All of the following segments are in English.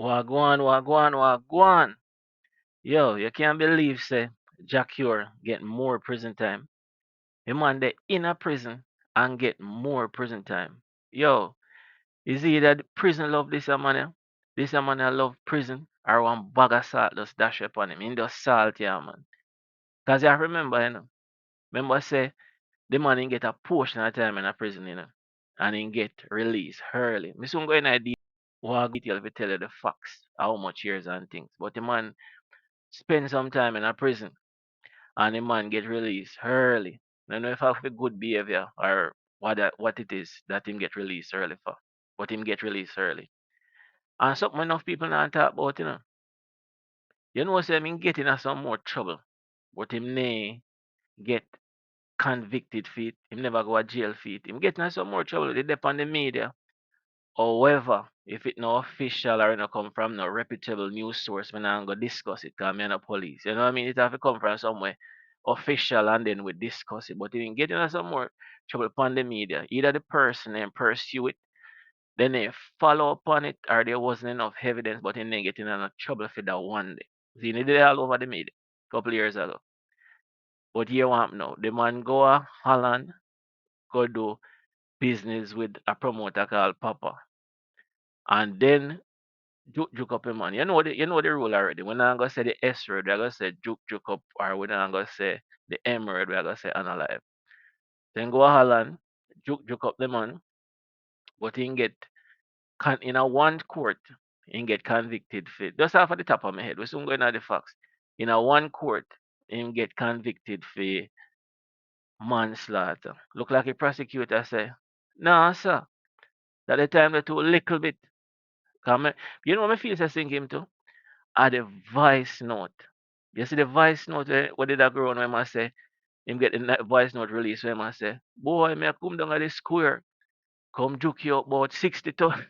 Wagwan, wagwan, wagwan. Yo, you can't believe say Jack Cure get more prison time. The man they in a prison and get more prison time. Yo, is either the prison love this a man a love prison, or one bag of salt just dash upon him. In just salt, yeah, man. Cause I remember, remember say the man he get a portion of time in a prison, and he get released early. Me soon go in a detail if tell you the facts, how much years and things. But the man spend some time in a prison and the man get released early. I don't know if have a good behavior or what it is that him get released early for. But him get released early. And something enough people not talk about, You know say him get in some more trouble. But him nay get convicted for it. Him never go to jail for it. Him get in some more trouble. They depend on the media. However, if it no official or it no come from no reputable news source, me not go discuss it because me no police. You know what I mean? It have to come from somewhere official and then we discuss it. But if you get into some more trouble upon the media, either the person and pursue it, then they follow up on it, or there wasn't enough evidence, but then they get in enough trouble for that one day. See, they did it all over the media a couple of years ago. But here want now. The man go to Holland, go do business with a promoter called Papa. And then juke up a man. You know the rule already. When I'm gonna say the S word, we're gonna say juke up, or when I'm gonna say the M word, we're gonna say unalive. Then go a Holland, juke up the man, but he get in a one court, he get convicted for just off of the top of my head. We soon going at the facts. In a one court, he get convicted for manslaughter. Look like a prosecutor say, no, sir. That the time they too little bit. Come, you know what I feel say sing him too? Are the voice note. You see the voice note what did that grow on when I say him get the voice note release when I say, boy, me I come down at the square, come juke you up about 60,000.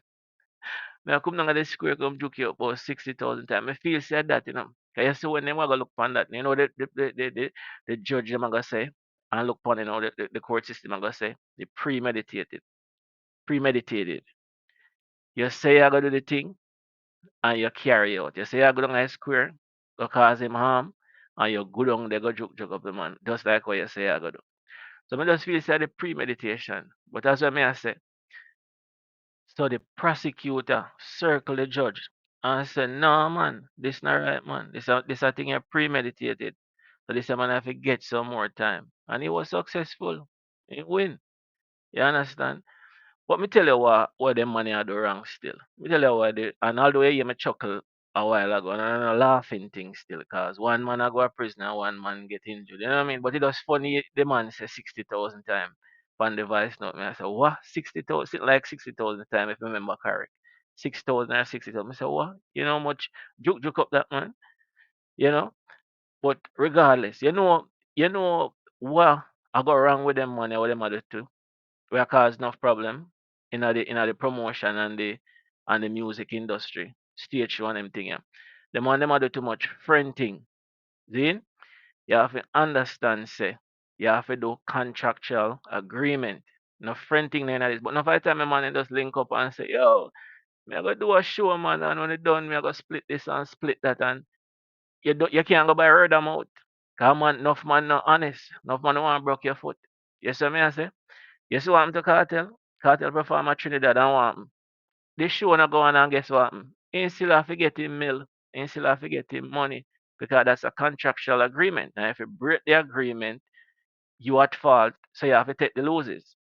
Me I come down at the square, come juke you up about 60,000 times. I feel said that, Cause you see when them go look upon that, the judge them gonna say, and look upon the court system gonna say, the premeditated. You say you gonna do the thing, and you carry out. You say you go down a square, go cause him harm, and you go down there go joke up the man. Just like what you say you go do. So I just feel say the premeditation. But that's what I say. So the prosecutor circle the judge and say, no man, this not right man. This a thing you premeditated. So this a man have to get some more time. And he was successful. He win. You understand? But me tell you what them money are do wrong still. Me tell you what they, and although you hear me chuckle a while ago, and I'm laughing thing still, cause one man I go to prison and one man get injured. You know what I mean? But it was funny the man say 60,000 times on the voice note. Me I say, what? 60,000? Like 60,000 times if I remember correct. 6,000 or 60,000. I say, what? You know how much juke up that man? You know? But regardless, what I go wrong with them money, what them other two? We cause enough problem in the promotion and the music industry, stage show and them thing. Yeah. Them a do too much fronting. See? You have to understand, say, you have to do contractual agreement. No fronting none of this. But no fight time a man just link up and say, yo, me I go do a show, man, and when it done, me I go split this and split that, and you can't go by word of mouth. Cause man, enough man not honest. Enough man want to broke your foot. You see me I say? You see what happened to Cartel? Cartel perform at Trinidad and what happened? This show not go on and guess what happened? He still have to get him mill. He still have to get him money because that's a contractual agreement. And if you break the agreement, you at fault, so you have to take the losses.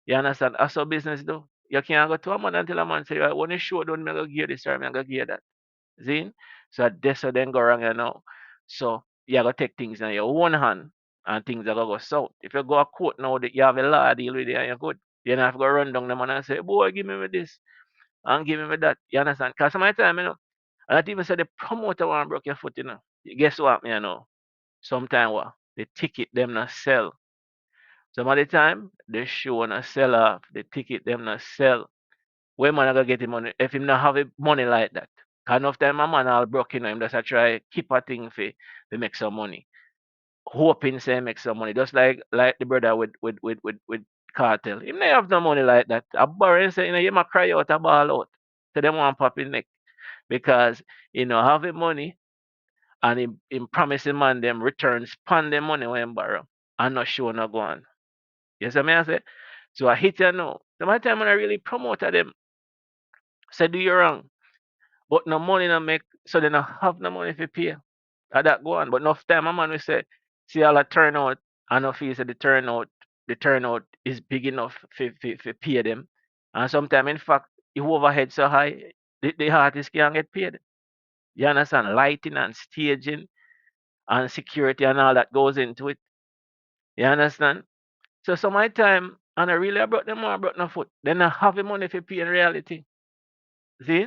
You understand? That's how business do. You can't go to a man until a man say, "Right, when the show done, me go give this or me go give that." See? So that's how then go wrong, So you gotta take things in your own hand and things are gonna go south. If you go a court now that you have a law deal with it and you're good, you don't have to go run down the man and say, boy, give me this and give me that. You understand? Because some of the time, and not even say the promoter want broke your foot, Guess what, Sometimes what? The ticket them not sell. Some of the time, the show not sell off. The ticket them not sell. Where man I gonna get him money if him not have money like that? Cause enough time a man all broke, him just a try keep a thing for make some money. Hoping say make some money. Just like the brother with cartel. Him not have no money like that. A borrow say, you might cry out a ball out. So them want pop in neck. because having money and him promising man them returns span them money when him borrow. I'm not sure not go on. You see me I say? So I hit you now. The my time when I really promoted them, say do you wrong. But no money no make so they not have no money for pay. That go on. But enough time a man we say, see all the turnout, I know feel say the turnout is big enough for pay them. And sometimes in fact the overhead so high, the artist can't get paid. You understand? Lighting and staging and security and all that goes into it. You understand? So some of my time and I really I brought them more, I brought no foot. Then I have the money for pay in reality. See?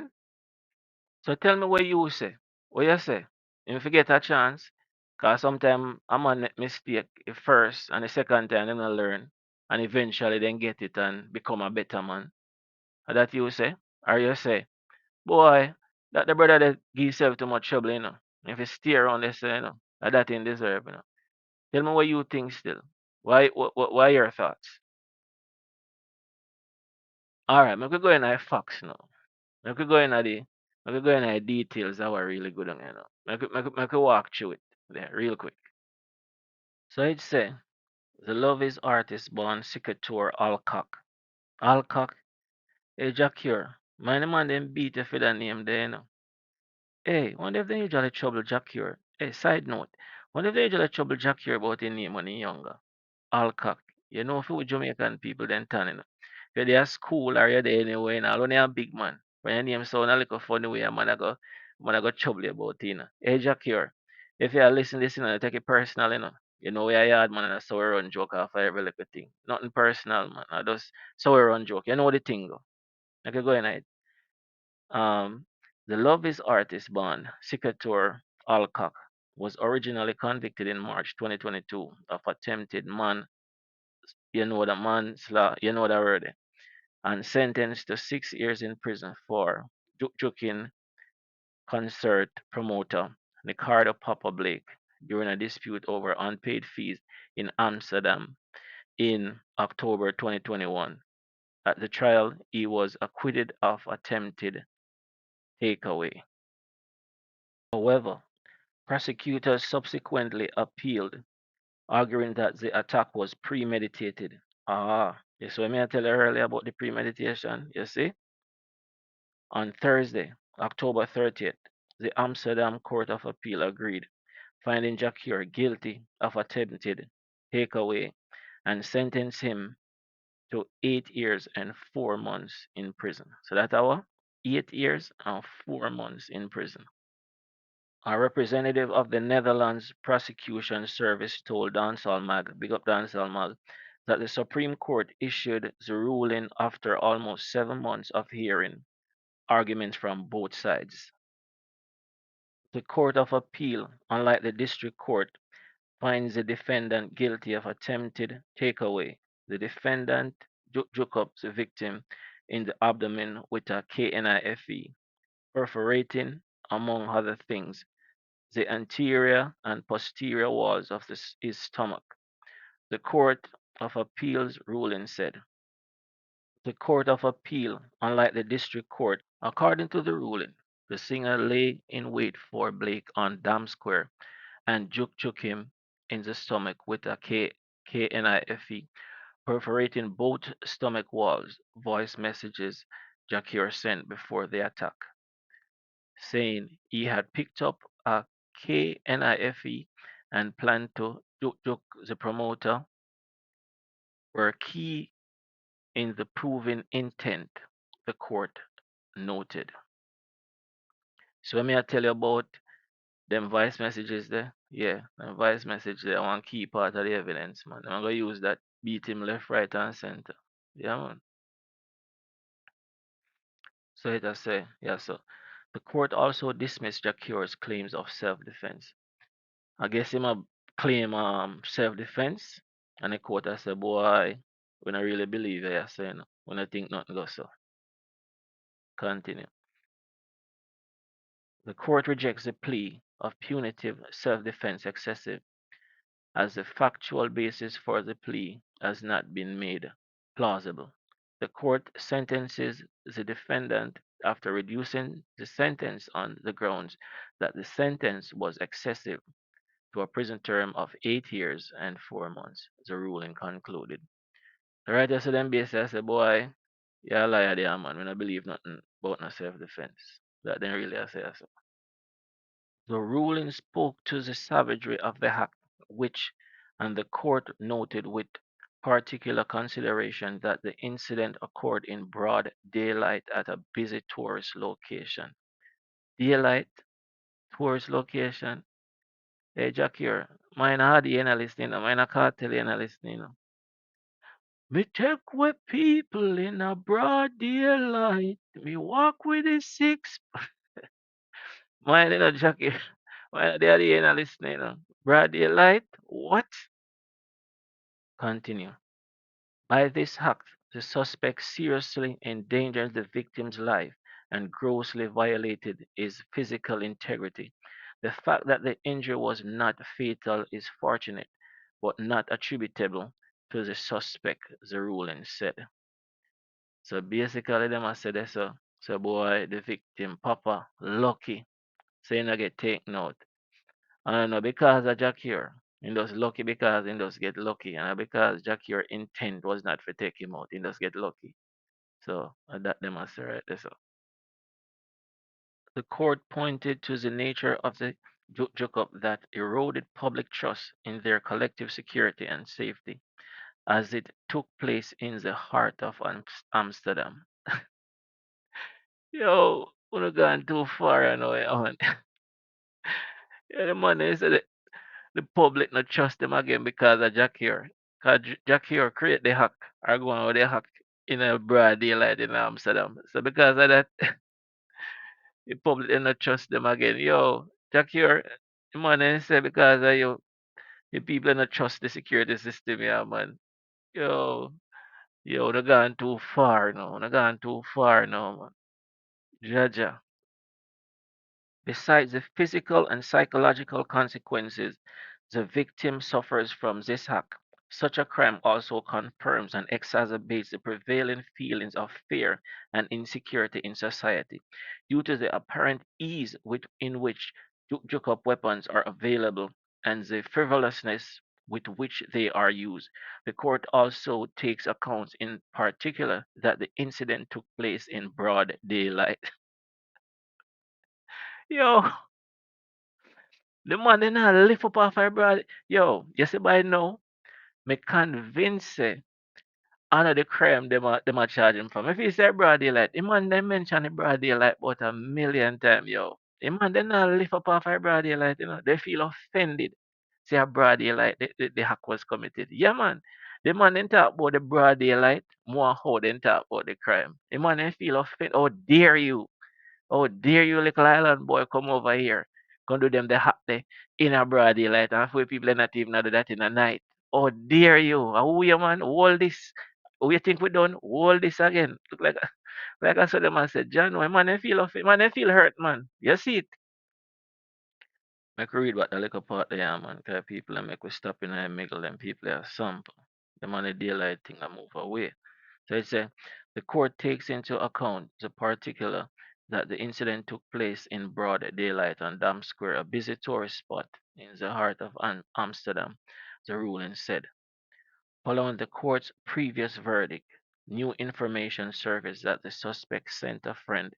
So tell me what you say. What you say? If you get a chance, cause sometimes I'm a make mistake the first and the second time then I learn and eventually then get it and become a better man. That you say? Or you say, boy, that the brother that give himself too much trouble, If you stay around this, that ain't deserve. Tell me what you think still. Why your thoughts? Alright, we could go in the facts now. We could go in we could go in the details that were really good on. We could walk through it there real quick. So I'd say the love is artist born Sikator Alcock. Alcock, a Jacure. Man, the man them beat you for that name there. Hey, wonder if they usually trouble Jacure. Hey, side note. Wonder if they usually trouble Jacure about his name when he younger. Alcock. You know, for Jamaican people then turning. You're there at school or you're there anyway, and only a big man. When your name sound a little funny way, man, I go trouble you about it, Hey, Jacure. If you are listening to this, take it personal, You know, we are yard man and a so we run joke off of every little thing. Nothing personal, man. I just so we run joke. You know the thing, go. Okay, go ahead. Um, the Love is Artist band, Sikator Alcock, was originally convicted in March 2022 of attempted you know the word, and sentenced to 6 years in prison for juking concert promoter Ricardo Papa Blake during a dispute over unpaid fees in Amsterdam in October 2021. At the trial, he was acquitted of attempted takeaway. However, prosecutors subsequently appealed, arguing that the attack was premeditated. Yes, what I tell you earlier about the premeditation, you see? On Thursday, October 30th, the Amsterdam Court of Appeal agreed, finding Jacquier guilty of attempted takeaway and sentenced him to 8 years and 4 months in prison. So that's our 8 years and 4 months in prison. A representative of the Netherlands Prosecution Service told Dancehall Mag, big up Dancehall Mag, that the Supreme Court issued the ruling after almost 7 months of hearing arguments from both sides. The Court of Appeal, unlike the District Court, finds the defendant guilty of attempted takeaway. The defendant juke up the victim in the abdomen with a KNIFE, perforating, among other things, the anterior and posterior walls of his stomach. The Court of Appeal's ruling said. The Court of Appeal, unlike the District Court, according to the ruling, the singer lay in wait for Blake on Dam Square and juke him in the stomach with a KNIFE, perforating both stomach walls, voice messages Jakir sent before the attack, saying he had picked up a KNIFE and planned to juke the promoter were key in the proven intent, the court noted. So when me I tell you about them voice messages there, yeah, them voice message there one key part of the evidence, man. I'm gonna use that, beat him left, right, and center. Yeah, man. So it has say, yeah, so the court also dismissed Jakir's claims of self-defense. I guess him a claim self-defense, and the court has said, boy, we don't really believe it, yeah, saying when I think nothing goes so. Continue. The court rejects the plea of punitive self-defense excessive as the factual basis for the plea has not been made plausible. The court sentences the defendant after reducing the sentence on the grounds that the sentence was excessive to a prison term of 8 years and 4 months. The ruling concluded. The writer said them basically I said, boy, you're a liar there, man. When I believe nothing about no self-defense. That then really I say so. The ruling spoke to the savagery of the act, which, and the court noted with particular consideration that the incident occurred in broad daylight at a busy tourist location. Daylight, tourist location. Hey, Jack here. Mine hardy you listening, mine a cartel you listening. Me take with people in a broad daylight. Me walk with the six. Mine Jack here. Mine the other you listening. Broad daylight. What? Continue. By this act, the suspect seriously endangered the victim's life and grossly violated his physical integrity. The fact that the injury was not fatal is fortunate, but not attributable to the suspect, the ruling said. So basically, them I said that so boy, the victim, Papa, lucky, so you not get taken out. And know because of Jakir, he just lucky because he just get lucky. And because Jakir intent was not to take him out, he just get lucky. So that them must right there. So the court pointed to the nature of the Jacob that eroded public trust in their collective security and safety as it took place in the heart of Amsterdam. Yo, we're gone too far, I know. Yeah, the money said the public not trust them again because of Jack here. Because Jack here create the hack or go on with the hack in a broad daylight in Amsterdam. So because of that, the public they not trust them again. Yo, Jack here, the man say because of you, the people not trust the security system, yeah, man. Yo, yo, they gone too far now. They gone too far now, man. Jaja. Besides the physical and psychological consequences the victim suffers from this act, such a crime also confirms and exacerbates the prevailing feelings of fear and insecurity in society due to the apparent ease in which juk-up weapons are available and the frivolousness with which they are used. The court also takes account in particular that the incident took place in broad daylight. Yo, the man did not lift up off her brother. Yo, you see by now, me convinced say, under the crime them a charge him from. If he say broad daylight, the man they mention the broad daylight about a million times, yo. The man they not lift up off her broad daylight, you know. They feel offended. Say a broad daylight, the hack was committed. Yeah, man. The man didn't talk about the broad daylight more how they talk about the crime. The man they feel offended. Oh, dare you. Oh, dare you, little island boy, come over here. Come do them the hot day in a broad daylight. And for people not even do that in the night. Oh, dare you. Who you, man? Hold this. Who you think we done? Hold this again. Look like I saw the man said, John, why man, I feel off man, I feel hurt, man. You see it? Make we read what the little part there, man. Because people make we stop in and mingle them people are sample. The man the daylight thing I move away. So it says the court takes into account the particular that the incident took place in broad daylight on Dam Square, a busy tourist spot in the heart of Amsterdam, the ruling said. Following the court's previous verdict, new information surfaced that the suspect sent a friend.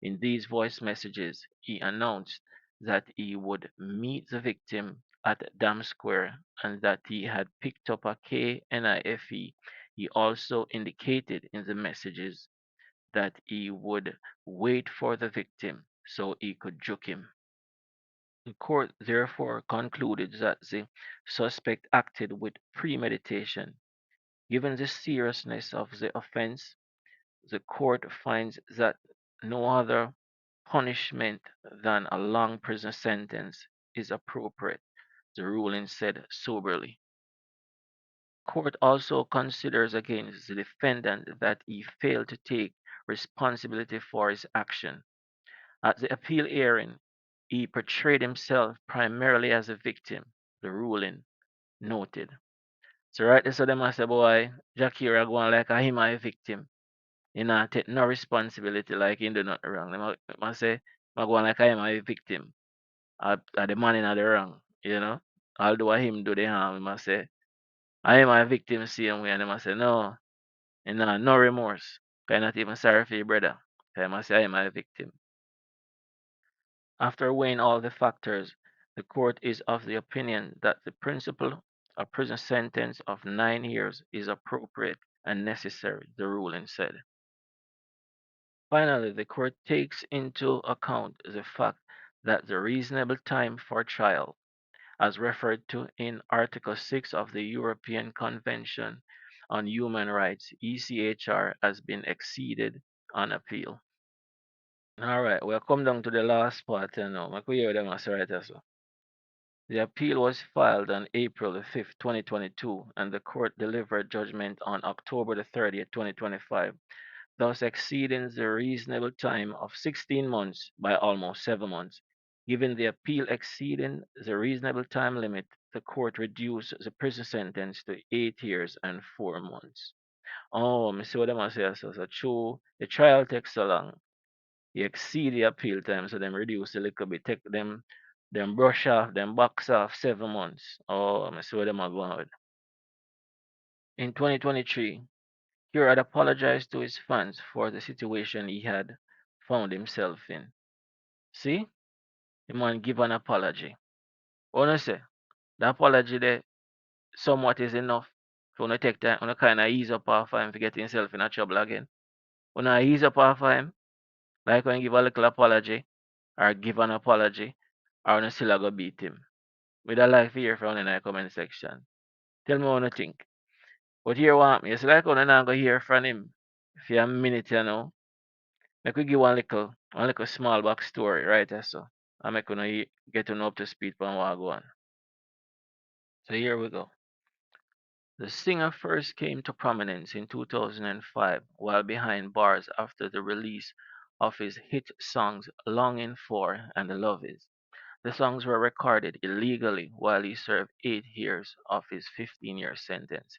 In these voice messages, he announced that he would meet the victim at Dam Square and that he had picked up a KNIFE. He also indicated in the messages that he would wait for the victim so he could juke him. The court therefore concluded that the suspect acted with premeditation. Given the seriousness of the offense, the court finds that no other punishment than a long prison sentence is appropriate, the ruling said soberly. Court also considers against the defendant that he failed to take responsibility for his action. At the appeal hearing, he portrayed himself primarily as a victim, the ruling noted. So right there, so them I say, boy, Jackie going like a him a victim. He not take no responsibility like he do nothing wrong. They must say, I go on like I am a victim. Or the man in the wrong, you know. Although him do the harm, he must say, I am a victim same way. And they must say, no, and no remorse. I'm not even sorry for your brother. I must say, I am a victim. After weighing all the factors, the court is of the opinion that the principle of prison sentence of 9 years is appropriate and necessary, the ruling said. Finally, the court takes into account the fact that the reasonable time for trial, as referred to in Article 6 of the European Convention on Human Rights, ECHR, has been exceeded on appeal. All right, we'll come down to the last part now. I could hear them as right as well. The appeal was filed on April the 5th, 2022, and the court delivered judgment on October the 30th, 2025, thus exceeding the reasonable time of 16 months by almost 7 months. Given the appeal exceeding the reasonable time limit, the court reduced the prison sentence to 8 years and 4 months. Oh, I see what I'm saying. So true. The trial takes so long. You exceed the appeal time, so them reduce a little bit. Take them brush off, them box off 7 months. Oh, I see what them are going with. In 2023, Cure had apologized to his fans for the situation he had found himself in. See? The man give an apology. Wanna say the apology there somewhat is enough. If you wanna take time, wanna kinda ease up off him to get himself in a trouble again. Wanna ease up off him, like when you give a little apology, or give an apology, or wanna still go beat him. With a like to hear from in the comment section. Tell me what you think. But here what me, it's like when I not go hear from him. For a minute, you know. Make we give one little small back story, right? So I make get to know up to speed on what I go on. So here we go. The singer first came to prominence in 2005 while behind bars after the release of his hit songs Longing For and Love Is. The songs were recorded illegally while he served 8 years of his 15-year sentence.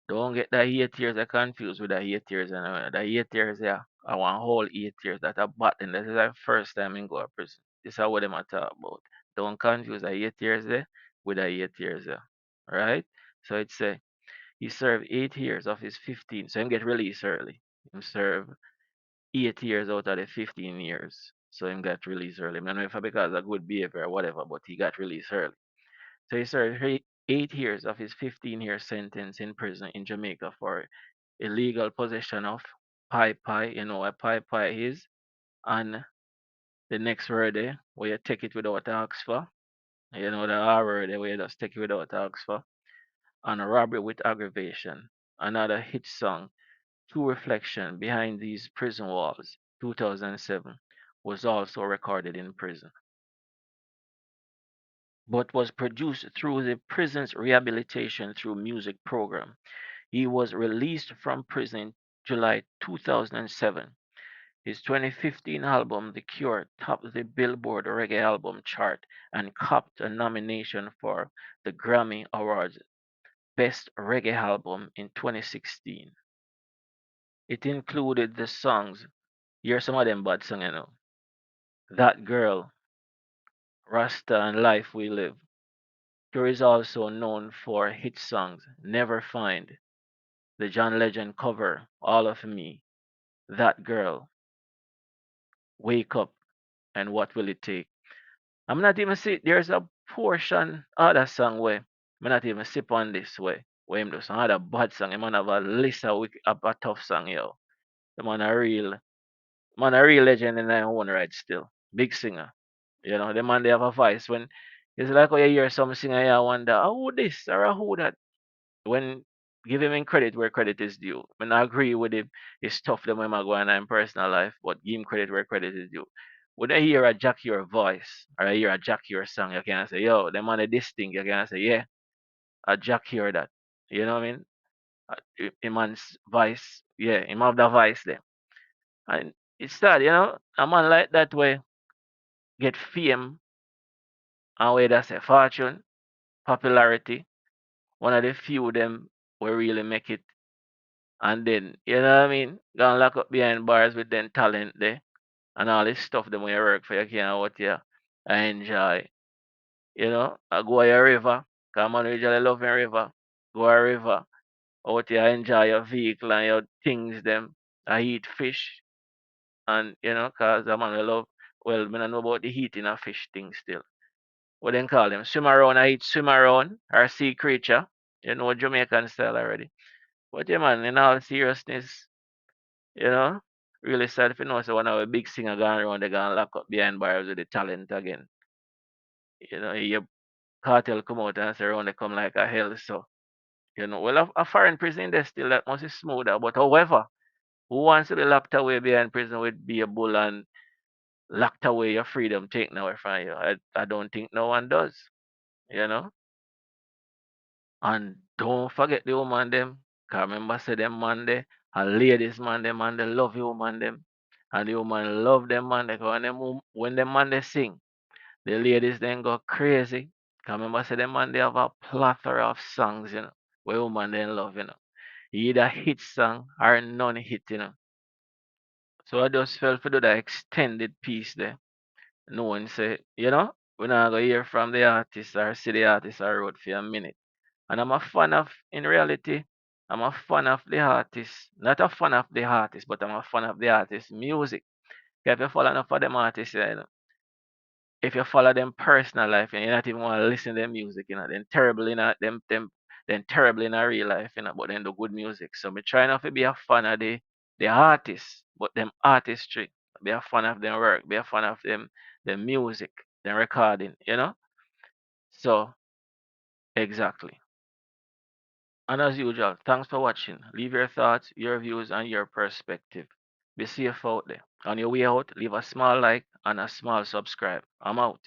Don't get that 8 years I confused with that 8 years. And that 8 years, yeah, I want whole 8 years. That a button. This is the first time in go to prison. This is what them a talk about. Don't confuse that 8 years there with that 8 years there. Right? So it's he served 8 years of his 15. So him get released early. Him serve 8 years out of the 15 years. So him got released early. I don't know if because of good behavior or whatever, but he got released early. So he served 8 years of his 15-year sentence in prison in Jamaica for illegal possession of pie pie. You know what pie pie is? And the next word there, where you take it without ask for. You know the R word there, where you just take it without ask for. And a robbery with aggravation. Another hit song, True Reflection, Behind These Prison Walls, 2007, was also recorded in prison, but was produced through the prison's rehabilitation through music program. He was released from prison in July 2007. His 2015 album, The Cure, topped the Billboard Reggae Album chart and copped a nomination for the Grammy Awards Best Reggae Album in 2016. It included the songs, here's some of them bad songs, you know. That Girl, Rasta and Life We Live. Cure is also known for hit songs Never Find, the John Legend cover, All of Me, That Girl, Wake Up, and What Will It Take. I'm not even see there's a portion of that song where I'm not even sip on this way. Where him do some other bad song. Him man have a list of a tough song, yo. The man a real legend in their own right still. Big singer. You know, the man they have a voice when it's like when you hear some singer you wonder, oh who this or who that, when give him in credit where credit is due. When I agree with him, it's tough them when I go on in personal life, but give him credit where credit is due. When I hear a Jack your voice or I hear a Jack your song, you can say, yo, them on this thing, you can say, yeah, a Jack hear that. You know what I mean? A man's voice, yeah, him have the voice there. And it's sad, you know, a man like that way get fame and way that's a fortune, popularity. One of the few them will really make it And then, you know what I mean? Gonna lock up behind bars with them talent there and all this stuff them when you work for you can't what you I enjoy. You know, I go a river, cause man usually love a river. Go a river, out here enjoy your vehicle and your things them. I eat fish and you know, cause a man will love well, me not know about the eating of fish thing still. What them call them? Swim around, I eat swim around or sea creature. You know Jamaican style already. But yeah man, in all seriousness, you know, really sad if you know so one of a big singer going around they gonna lock up behind bars with the talent again. You know, your cartel come out and say around they come like a hell so. You know, well a foreign prison they still that must be smoother. But however, who wants to be locked away behind prison with be a bull and locked away your freedom taken away from you? I don't think no one does. You know? And don't forget the woman them. Cause remember say them man they and ladies man they love you woman them. And the woman love them man they when when them man they sing, the ladies then go crazy. Cause remember say them man they have a plethora of songs, you know, where woman they love, you know. Either hit song or non hit, you know. So I just felt for do that extended piece there. No one say, you know, we're not gonna hear from the artist or see the artist I wrote for a minute. And I'm a fan of, in reality, I'm a fan of the artist. Not a fan of the artist, but I'm a fan of the artist's music. If you follow enough of them artists, you know, if you follow them personal life and you not even want to listen to their music, you know, then terrible in a, them then terrible in a real life, you know, but then the good music. So me try not to be a fan of the artists, but them artistry. Be a fan of their work, be a fan of them music, them recording, you know? So exactly. And as usual, thanks for watching. Leave your thoughts, your views, and your perspective. Be safe out there. On your way out, leave a small like and a small subscribe. I'm out.